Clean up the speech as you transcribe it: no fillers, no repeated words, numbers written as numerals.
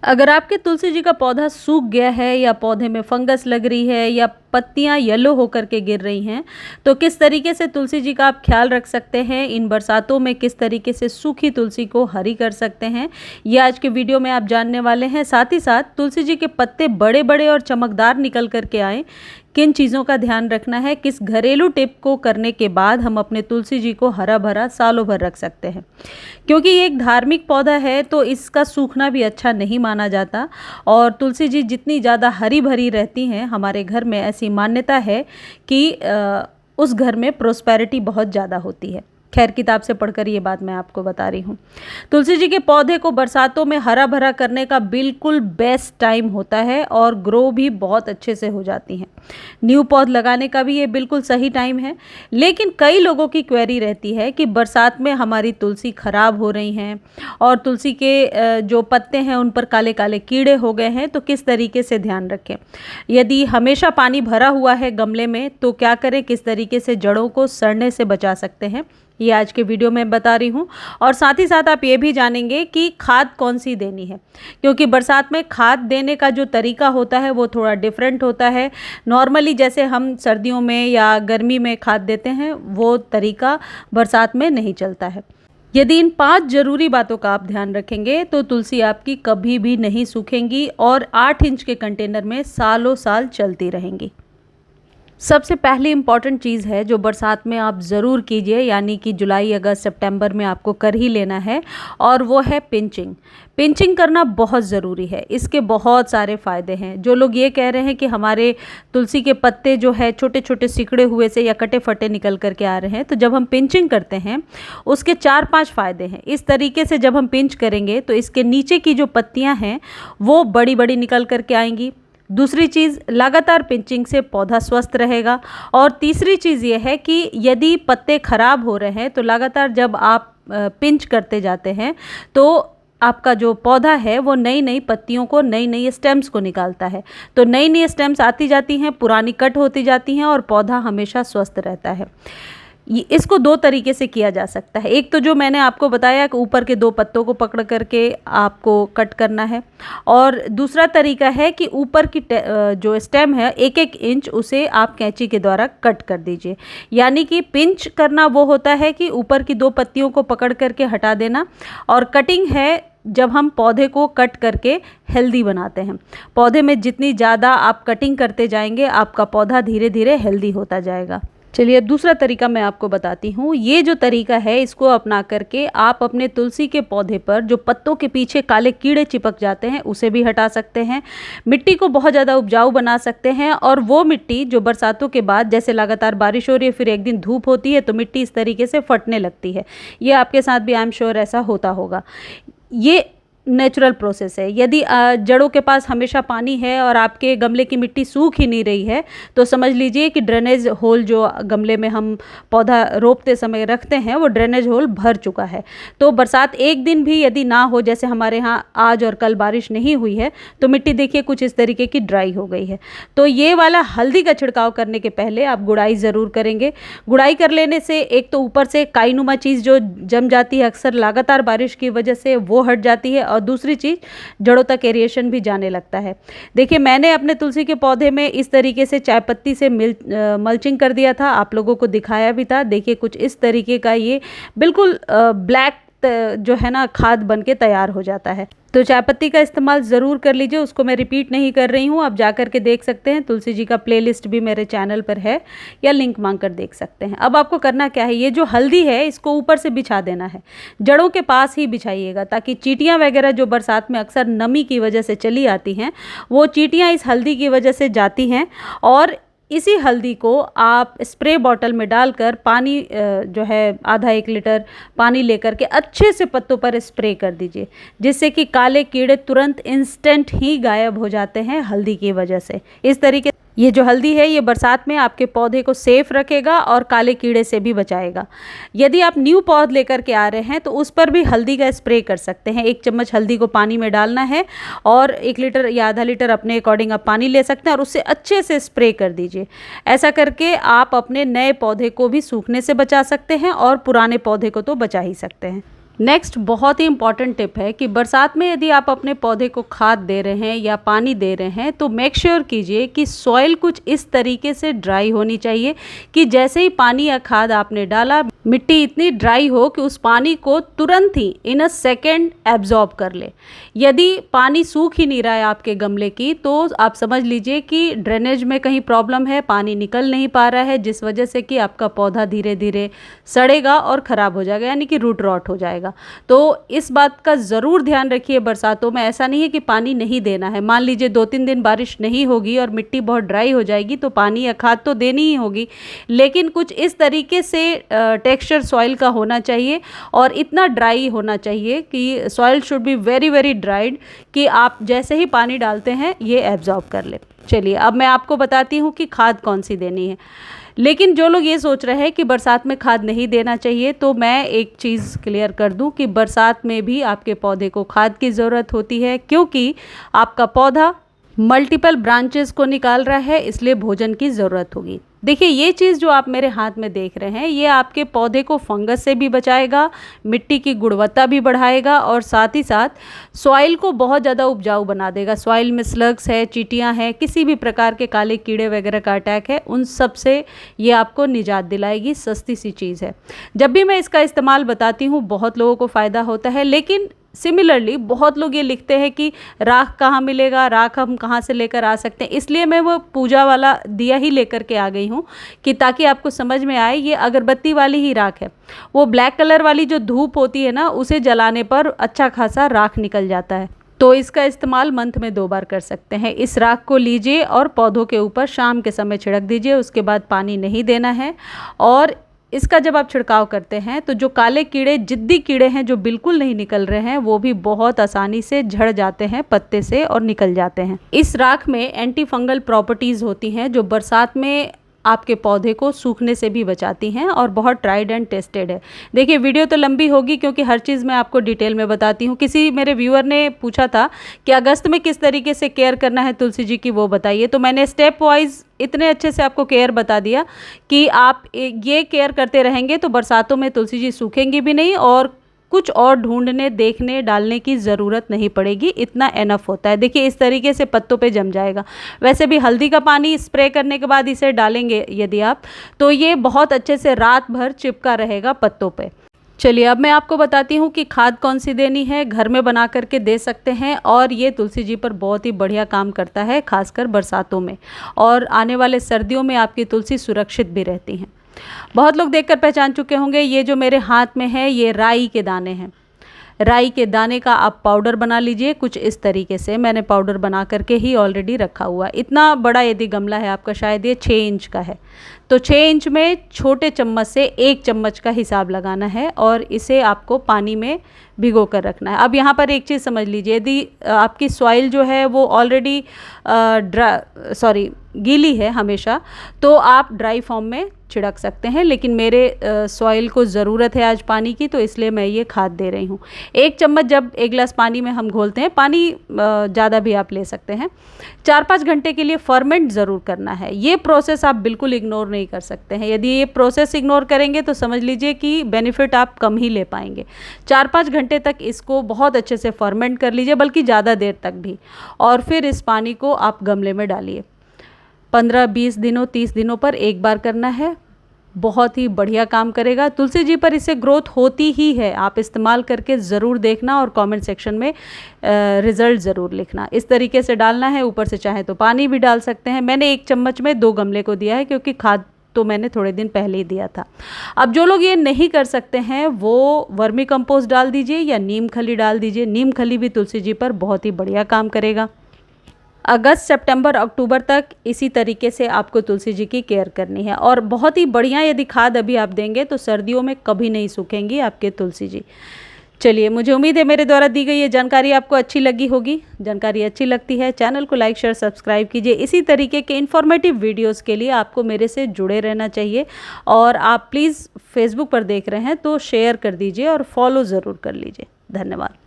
अगर आपके तुलसी जी का पौधा सूख गया है या पौधे में फंगस लग रही है या पत्तियां येलो होकर के गिर रही हैं, तो किस तरीके से तुलसी जी का आप ख्याल रख सकते हैं, इन बरसातों में किस तरीके से सूखी तुलसी को हरी कर सकते हैं, ये आज के वीडियो में आप जानने वाले हैं। साथ ही साथ तुलसी जी के पत्ते बड़े बड़े और चमकदार निकल करके आए, किन चीज़ों का ध्यान रखना है, किस घरेलू टिप को करने के बाद हम अपने तुलसी जी को हरा भरा सालों भर रख सकते हैं। क्योंकि ये एक धार्मिक पौधा है तो इसका सूखना भी अच्छा नहीं माना जाता, और तुलसी जी जितनी ज़्यादा हरी भरी रहती हैं हमारे घर में, ऐसी मान्यता है कि उस घर में प्रोस्पेरिटी बहुत ज़्यादा होती है। खैर, किताब से पढ़कर ये बात मैं आपको बता रही हूँ। तुलसी जी के पौधे को बरसातों में हरा भरा करने का बिल्कुल बेस्ट टाइम होता है और ग्रो भी बहुत अच्छे से हो जाती हैं। न्यू पौध लगाने का भी ये बिल्कुल सही टाइम है। लेकिन कई लोगों की क्वेरी रहती है कि बरसात में हमारी तुलसी खराब हो रही हैं और तुलसी के जो पत्ते हैं उन पर काले काले कीड़े हो गए हैं, तो किस तरीके से ध्यान रखें। यदि हमेशा पानी भरा हुआ है गमले में तो क्या करें, किस तरीके से जड़ों को सड़ने से बचा सकते हैं, ये आज के वीडियो में बता रही हूँ। और साथ ही साथ आप ये भी जानेंगे कि खाद कौन सी देनी है, क्योंकि बरसात में खाद देने का जो तरीका होता है वो थोड़ा डिफरेंट होता है। नॉर्मली जैसे हम सर्दियों में या गर्मी में खाद देते हैं वो तरीका बरसात में नहीं चलता है। यदि इन 5 जरूरी बातों का आप ध्यान रखेंगे तो तुलसी आपकी कभी भी नहीं सूखेंगी और 8 इंच के कंटेनर में सालों साल चलती रहेंगी। सबसे पहली इम्पॉर्टेंट चीज़ है जो बरसात में आप ज़रूर कीजिए, यानी कि जुलाई अगस्त सितंबर में आपको कर ही लेना है, और वो है पिंचिंग। पिंचिंग करना बहुत ज़रूरी है। इसके बहुत सारे फ़ायदे हैं। जो लोग ये कह रहे हैं कि हमारे तुलसी के पत्ते जो है छोटे छोटे सिकड़े हुए से या कटे फटे निकल करके आ रहे हैं, तो जब हम पिंचिंग करते हैं उसके 4-5 फ़ायदे हैं। इस तरीके से जब हम पिंच करेंगे तो इसके नीचे की जो पत्तियाँ हैं वो बड़ी बड़ी निकल करके आएंगी। दूसरी चीज़, लगातार पिंचिंग से पौधा स्वस्थ रहेगा। और तीसरी चीज़ ये है कि यदि पत्ते खराब हो रहे हैं तो लगातार जब आप पिंच करते जाते हैं तो आपका जो पौधा है वो नई नई पत्तियों को, नई नई स्टेम्स को निकालता है। तो नई नई स्टेम्स आती जाती हैं, पुरानी कट होती जाती हैं और पौधा हमेशा स्वस्थ रहता है। इसको 2 तरीके से किया जा सकता है। एक तो जो मैंने आपको बताया कि ऊपर के 2 पत्तों को पकड़ करके आपको कट करना है, और दूसरा तरीका है कि ऊपर की जो स्टेम है 1-1 इंच उसे आप कैंची के द्वारा कट कर दीजिए। यानी कि पिंच करना वो होता है कि ऊपर की 2 पत्तियों को पकड़ करके हटा देना, और कटिंग है जब हम पौधे को कट करके हेल्दी बनाते हैं। पौधे में जितनी ज़्यादा आप कटिंग करते जाएंगे आपका पौधा धीरे धीरे हेल्दी होता जाएगा। चलिए, अब दूसरा तरीका मैं आपको बताती हूँ। ये जो तरीका है इसको अपना करके आप अपने तुलसी के पौधे पर जो पत्तों के पीछे काले कीड़े चिपक जाते हैं उसे भी हटा सकते हैं। मिट्टी को बहुत ज़्यादा उपजाऊ बना सकते हैं, और वो मिट्टी जो बरसातों के बाद, जैसे लगातार बारिश हो रही है फिर एक दिन धूप होती है तो मिट्टी इस तरीके से फटने लगती है। ये आपके साथ भी आई एम श्योर ऐसा होता होगा। ये नेचुरल प्रोसेस है। यदि जड़ों के पास हमेशा पानी है और आपके गमले की मिट्टी सूख ही नहीं रही है तो समझ लीजिए कि ड्रेनेज होल जो गमले में हम पौधा रोपते समय रखते हैं वो ड्रेनेज होल भर चुका है। तो बरसात एक दिन भी यदि ना हो, जैसे हमारे यहाँ आज और कल बारिश नहीं हुई है, तो मिट्टी देखिए कुछ इस तरीके की ड्राई हो गई है। तो ये वाला हल्दी का छिड़काव करने के पहले आप गुड़ाई ज़रूर करेंगे। गुड़ाई कर लेने से एक तो ऊपर से काईनुमा चीज़ जो जम जाती है अक्सर लगातार बारिश की वजह से, वो हट जाती है, और दूसरी चीज़ जड़ों तक एरिएशन भी जाने लगता है। देखिए, मैंने अपने तुलसी के पौधे में इस तरीके से चाय पत्ती से मल्चिंग कर दिया था, आप लोगों को दिखाया भी था। देखिए कुछ इस तरीके का ये बिल्कुल ब्लैक जो है ना खाद बन के तैयार हो जाता है। तो चाय पत्ती का इस्तेमाल ज़रूर कर लीजिए, उसको मैं रिपीट नहीं कर रही हूँ, आप जा कर के देख सकते हैं। तुलसी जी का प्लेलिस्ट भी मेरे चैनल पर है, या लिंक मांग कर देख सकते हैं। अब आपको करना क्या है, ये जो हल्दी है इसको ऊपर से बिछा देना है, जड़ों के पास ही बिछाइएगा, ताकि चींटियाँ वगैरह जो बरसात में अक्सर नमी की वजह से चली आती हैं वो चींटियाँ इस हल्दी की वजह से जाती हैं, और इसी हल्दी को आप स्प्रे बॉटल में डालकर पानी जो है आधा 1 लीटर पानी लेकर के अच्छे से पत्तों पर स्प्रे कर दीजिए, जिससे कि काले कीड़े तुरंत इंस्टेंट ही गायब हो जाते हैं हल्दी की वजह से। इस तरीके ये जो हल्दी है ये बरसात में आपके पौधे को सेफ रखेगा और काले कीड़े से भी बचाएगा। यदि आप न्यू पौध लेकर के आ रहे हैं तो उस पर भी हल्दी का स्प्रे कर सकते हैं। 1 चम्मच हल्दी को पानी में डालना है और 1 लीटर या आधा लीटर अपने अकॉर्डिंग आप पानी ले सकते हैं और उससे अच्छे से स्प्रे कर दीजिए। ऐसा करके आप अपने नए पौधे को भी सूखने से बचा सकते हैं और पुराने पौधे को तो बचा ही सकते हैं। नेक्स्ट बहुत ही इंपॉर्टेंट टिप है कि बरसात में यदि आप अपने पौधे को खाद दे रहे हैं या पानी दे रहे हैं तो मेक श्योर कीजिए कि सॉइल कुछ इस तरीके से ड्राई होनी चाहिए कि जैसे ही पानी या खाद आपने डाला मिट्टी इतनी ड्राई हो कि उस पानी को तुरंत ही इन अ सेकेंड एब्जॉर्ब कर ले। यदि पानी सूख ही नहीं रहा है आपके गमले की तो आप समझ लीजिए कि ड्रेनेज में कहीं प्रॉब्लम है, पानी निकल नहीं पा रहा है, जिस वजह से कि आपका पौधा धीरे धीरे सड़ेगा और ख़राब हो जाएगा, यानी कि रूट रॉट हो जाएगा। तो इस बात का ज़रूर ध्यान रखिए। बरसातों में ऐसा नहीं है कि पानी नहीं देना है। मान लीजिए 2-3 दिन बारिश नहीं होगी और मिट्टी बहुत ड्राई हो जाएगी तो पानी या खाद तो देनी ही होगी, लेकिन कुछ इस तरीके से टेक्सचर सॉइल का होना चाहिए और इतना ड्राई होना चाहिए कि soil should be very very dried कि आप जैसे ही पानी डालते हैं ये एब्जॉर्ब कर ले। चलिए अब मैं आपको बताती हूँ कि खाद कौन सी देनी है। लेकिन जो लोग ये सोच रहे हैं कि बरसात में खाद नहीं देना चाहिए, तो मैं एक चीज़ क्लियर कर दूं कि बरसात में भी आपके पौधे को खाद की ज़रूरत होती है, क्योंकि आपका पौधा मल्टीपल ब्रांचेस को निकाल रहा है, इसलिए भोजन की ज़रूरत होगी। देखिए ये चीज़ जो आप मेरे हाथ में देख रहे हैं ये आपके पौधे को फंगस से भी बचाएगा, मिट्टी की गुणवत्ता भी बढ़ाएगा और साथ ही साथ सॉइल को बहुत ज़्यादा उपजाऊ बना देगा। सॉइल में स्लग्स है, चींटियाँ हैं, किसी भी प्रकार के काले कीड़े वगैरह का अटैक है, उन सब से ये आपको निजात दिलाएगी। सस्ती सी चीज़ है। जब भी मैं इसका इस्तेमाल बताती हूँ बहुत लोगों को फ़ायदा होता है, लेकिन सिमिलरली बहुत लोग ये लिखते हैं कि राख कहाँ मिलेगा, राख हम कहाँ से लेकर आ सकते हैं। इसलिए मैं वो पूजा वाला दिया ही लेकर के आ गई हूँ कि ताकि आपको समझ में आए। ये अगरबत्ती वाली ही राख है। वो ब्लैक कलर वाली जो धूप होती है ना, उसे जलाने पर अच्छा खासा राख निकल जाता है। तो इसका इस्तेमाल मंथ में 2 बार कर सकते हैं। इस राख को लीजिए और पौधों के ऊपर शाम के समय छिड़क दीजिए। उसके बाद पानी नहीं देना है। और इसका जब आप छिड़काव करते हैं तो जो काले कीड़े, जिद्दी कीड़े हैं जो बिल्कुल नहीं निकल रहे हैं, वो भी बहुत आसानी से झड़ जाते हैं पत्ते से और निकल जाते हैं। इस राख में एंटी फंगल प्रॉपर्टीज़ होती हैं जो बरसात में आपके पौधे को सूखने से भी बचाती हैं और बहुत ट्राइड एंड टेस्टेड है। देखिए वीडियो तो लंबी होगी क्योंकि हर चीज़ मैं आपको डिटेल में बताती हूँ। किसी मेरे व्यूअर ने पूछा था कि अगस्त में किस तरीके से केयर करना है तुलसी जी की, वो बताइए। तो मैंने स्टेप वाइज इतने अच्छे से आपको केयर बता दिया कि आप ये केयर करते रहेंगे तो बरसातों में तुलसी जी सूखेंगी भी नहीं और कुछ और ढूंढने, देखने, डालने की ज़रूरत नहीं पड़ेगी। इतना एनफ होता है। देखिए इस तरीके से पत्तों पे जम जाएगा। वैसे भी हल्दी का पानी स्प्रे करने के बाद इसे डालेंगे यदि आप, तो ये बहुत अच्छे से रात भर चिपका रहेगा पत्तों पे। चलिए अब मैं आपको बताती हूँ कि खाद कौन सी देनी है। घर में बना करके दे सकते हैं और ये तुलसी जी पर बहुत ही बढ़िया काम करता है, खासकर बरसातों में, और आने वाले सर्दियों में आपकी तुलसी सुरक्षित भी रहती हैं। बहुत लोग देखकर पहचान चुके होंगे, ये जो मेरे हाथ में है ये राई के दाने हैं। राई के दाने का आप पाउडर बना लीजिए कुछ इस तरीके से। मैंने पाउडर बना करके ही ऑलरेडी रखा हुआ। इतना बड़ा यदि गमला है आपका, शायद ये 6 इंच का है, तो 6 इंच में छोटे चम्मच से 1 चम्मच का हिसाब लगाना है और इसे आपको पानी में भिगो कर रखना है। अब यहाँ पर एक चीज़ समझ लीजिए, यदि आपकी सॉइल जो है वो ऑलरेडी गीली है हमेशा, तो आप ड्राई फॉर्म में छिड़क सकते हैं, लेकिन मेरे सॉइल को ज़रूरत है आज पानी की, तो इसलिए मैं ये खाद दे रही हूँ। 1 चम्मच जब 1 गिलास पानी में हम घोलते हैं, पानी ज़्यादा भी आप ले सकते हैं, 4-5 घंटे के लिए फर्मेंट ज़रूर करना है। ये प्रोसेस आप बिल्कुल इग्नोर नहीं कर सकते हैं। यदि ये प्रोसेस इग्नोर करेंगे तो समझ लीजिए कि बेनिफिट आप कम ही ले पाएंगे। 4-5 घंटे तक इसको बहुत अच्छे से फर्मेंट कर लीजिए, बल्कि ज़्यादा देर तक भी, और फिर इस पानी को आप गमले में डालिए। 15-20 दिनों 30 दिनों पर एक बार करना है। बहुत ही बढ़िया काम करेगा। तुलसी जी पर इससे ग्रोथ होती ही है। आप इस्तेमाल करके ज़रूर देखना और कमेंट सेक्शन में रिज़ल्ट ज़रूर लिखना। इस तरीके से डालना है। ऊपर से चाहे तो पानी भी डाल सकते हैं। मैंने 1 चम्मच में 2 गमले को दिया है, क्योंकि खाद तो मैंने थोड़े दिन पहले ही दिया था। अब जो लोग ये नहीं कर सकते हैं वो वर्मी कंपोस्ट डाल दीजिए या नीम खली डाल दीजिए। नीम खली भी तुलसी जी पर बहुत ही बढ़िया काम करेगा। अगस्त, सितंबर, अक्टूबर तक इसी तरीके से आपको तुलसी जी की केयर करनी है, और बहुत ही बढ़िया यदि खाद अभी आप देंगे तो सर्दियों में कभी नहीं सूखेंगी आपके तुलसी जी। चलिए, मुझे उम्मीद है मेरे द्वारा दी गई ये जानकारी आपको अच्छी लगी होगी। जानकारी अच्छी लगती है चैनल को लाइक, शेयर, सब्सक्राइब कीजिए। इसी तरीके के इन्फॉर्मेटिव वीडियोस के लिए आपको मेरे से जुड़े रहना चाहिए, और आप प्लीज़ फेसबुक पर देख रहे हैं तो शेयर कर दीजिए और फॉलो ज़रूर कर लीजिए। धन्यवाद।